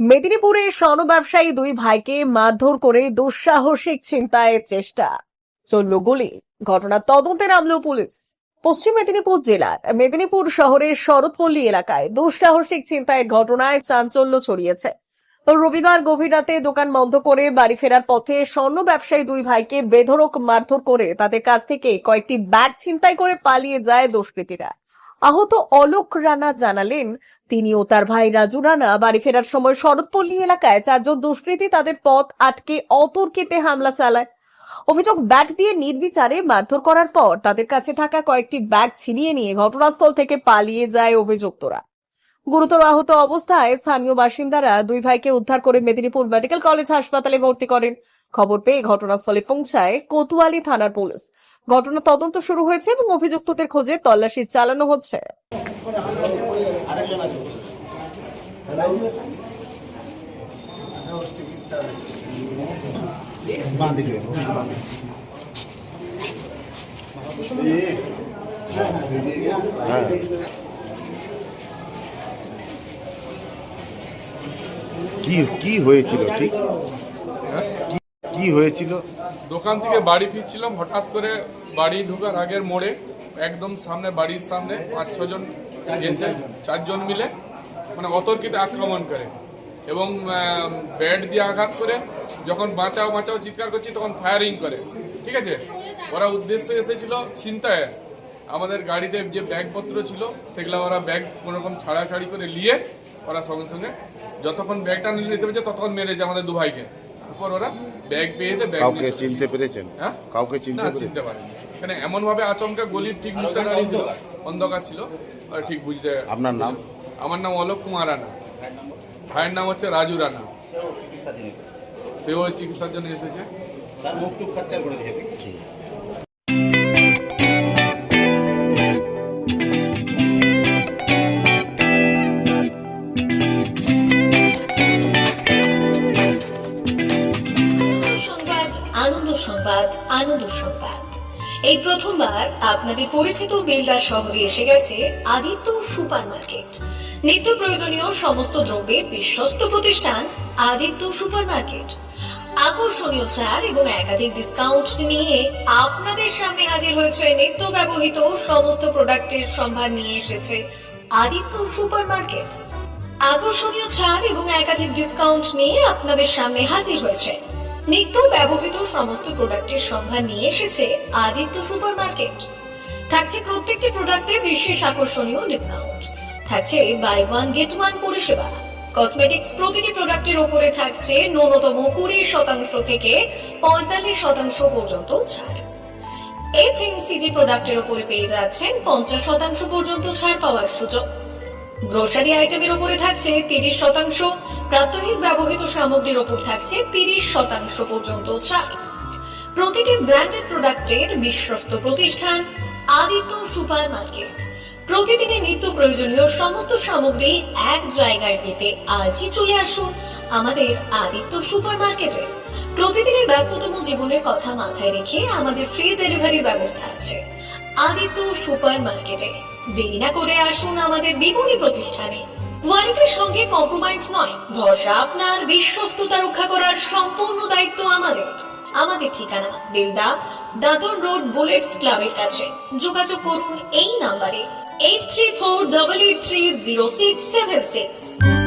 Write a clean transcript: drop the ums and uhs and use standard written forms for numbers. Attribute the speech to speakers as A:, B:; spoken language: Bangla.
A: মেদিনীপুরের স্বর্ণ ব্যবসায়ী দুই ভাইকে মারধর করে দুঃসাহসিক ছিনতাইয়ের চেষ্টা, চলল গুলি। ঘটনার তদন্তে নামল পুলিশ। পশ্চিম মেদিনীপুর জেলার মেদিনীপুর শহরের শরৎপল্লী এলাকায় দুঃসাহসিক ছিনতাইয়ের ঘটনায় চাঞ্চল্য ছড়িয়েছে। রবিবার গভীর রাতে দোকান বন্ধ করে বাড়ি ফেরার পথে স্বর্ণ ব্যবসায়ী দুই ভাইকে বেধড়ক মারধর করে তাদের কাছ থেকে কয়েকটি ব্যাগ ছিনতাই করে পালিয়ে যায় দুষ্কৃতীরা। আহত অলোক রানা জানালেন, তিনি ও তার ভাই রাজু রানা বাড়ি ফেরার সময় শরৎপল্লী এলাকায় চারজন দুষ্কৃতী তাদের পথ আটকে অতর্কিতে হামলা চালায়। অভিযোগ, ব্যাট দিয়ে নির্বিচারে মারধর করার পর তাদের কাছে থাকা কয়েকটি ব্যাগ ছিনিয়ে নিয়ে ঘটনাস্থল থেকে পালিয়ে যায় অভিযুক্তরা। গুরুতর আহত অবস্থায় স্থানীয় বাসিন্দারা দুই ভাইকে উদ্ধার করে মেদিনীপুর মেডিকেল কলেজ হাসপাতালে ভর্তি করেন। খবর পেয়ে ঘটনাস্থলে পৌঁছায় কোতোয়ালি থানার পুলিশ। ঘটনা তদন্ত শুরু হয়েছে এবং অভিযুক্তদের খোঁজে তল্লাশি চালানো হচ্ছে।
B: কি হয়েছিল? ঠিক কি হয়েছিল?
C: দোকান থেকে বাড়ি ফিরছিলাম, হঠাৎ করে বাড়ি ঢোকার আগের মোড়ে একদম সামনে, বাড়ির সামনে 5-6 জন এসে 4 জন মিলে মানে অতর্কিত আক্রমণ করে এবং ব্যাট দিয়ে আঘাত করে। যখন বাঁচাও বাঁচাও চিৎকার করছি তখন ফায়ারিং করে। ঠিক আছে, ওরা উদ্দেশ্য এসেছিল ছিনতাই। আমাদের গাড়িতে যে ব্যাগপত্র ছিল সেগুলো ওরা ব্যাগ কোনোরকম ছাড়াছাড়ি করে নিয়ে ওরা সঙ্গে সঙ্গে যতক্ষণ ব্যাগটা নিতে পেরেছে ততক্ষণ মেরেছে আমাদের দু ভাইকে। তারপর ওরা ব্যাগ পেয়ে
B: কাউকে চিনতে পেরেছেন? হ্যাঁ, কাউকে
C: চিনতে পারেনি। এখানে এমন ভাবে আচমকা গলির ঠিক মুখে দাঁড়িয়ে ছিল, অন্ধকার ছিল, আর ঠিক বুঝতে।
B: আপনার নাম?
C: আমার নাম অলোক কুমার রানা, ভাইয়ের নাম হচ্ছে রাজু রানা। সেও চিকিৎসার জন্য এসেছে।
D: আনন্দ সংবাদ, আনন্দ সংবাদ। এই প্রথমবার আপনাদের পরিচিত বেলদা শহরে এসে গেছে আদিত্য সুপার মার্কেট। নিত্য প্রয়োজনীয় সমস্ত দ্রব্যের বিশ্বস্ত প্রতিষ্ঠান আদিত্য সুপার মার্কেট। আকর্ষণীয় ছাড় এবং একাধিক ডিসকাউন্ট নিয়ে আপনাদের সামনে হাজির হয়েছে। নিত্য ব্যবহৃত সমস্ত প্রোডাক্টের সম্ভার নিয়ে এসেছে আদিত্য সুপার মার্কেট। আকর্ষণীয় ছাড় এবং একাধিক ডিসকাউন্ট নিয়ে আপনাদের সামনে হাজির হয়েছে। নিত্য ব্যবহৃত সমস্ত প্রোডাক্টের সম্ভার নিয়ে এসেছে আদিত্য সুপার মার্কেট। থাকছে প্রত্যেকটি প্রোডাক্টে বিশেষ আকর্ষণীয় ডিসকাউন্ট। থাকছে বাই ওয়ান গেট ওয়ান পরিষেবা। কসমেটিক্স প্রতিটি প্রোডাক্টের উপরে থাকছে ন্যূনতম 20% থেকে 45% পর্যন্ত ছাড়। এফএমসিজি প্রোডাক্টের উপরে পেয়ে যাচ্ছেন 50% পর্যন্ত ছাড় পাওয়ার সুযোগ। গ্রোসারি আইটেমের উপরে থাকছে 30%, প্রাত্যহিক ব্যবহৃত সামগ্রীর উপর থাকছে 30% পর্যন্ত ছাড়। প্রতিটি ব্র্যান্ডেড প্রোডাক্টের বিশ্বস্ত প্রতিষ্ঠান আদিত্য সুপার মার্কেট। প্রতিদিনের নিত্য প্রয়োজনীয় সমস্ত সামগ্রী এক জায়গায় পেতে আজই চলে আসুন আমাদের আদিত্য সুপার মার্কেটে। প্রতিদিনের ব্যস্ততম জীবনের কথা মাথায় রেখে আমাদের ফ্রি ডেলিভারির ব্যবস্থা আছে আদিত্য সুপার মার্কেটে। দেরি না করে আসুন আমাদের বিপণী প্রতিষ্ঠানে। কোয়ালিটির সঙ্গে কম্প্রোমাইজ নয়, ভরসা আপনার, বিশ্বস্ততা রক্ষা করার সম্পূর্ণ দায়িত্ব আমাদের। আমাদের ঠিকানা বেলদা, দাদন রোড, বুলেটস ক্লাবের কাছে। যোগাযোগ করুন এই নাম্বারে 8348830676।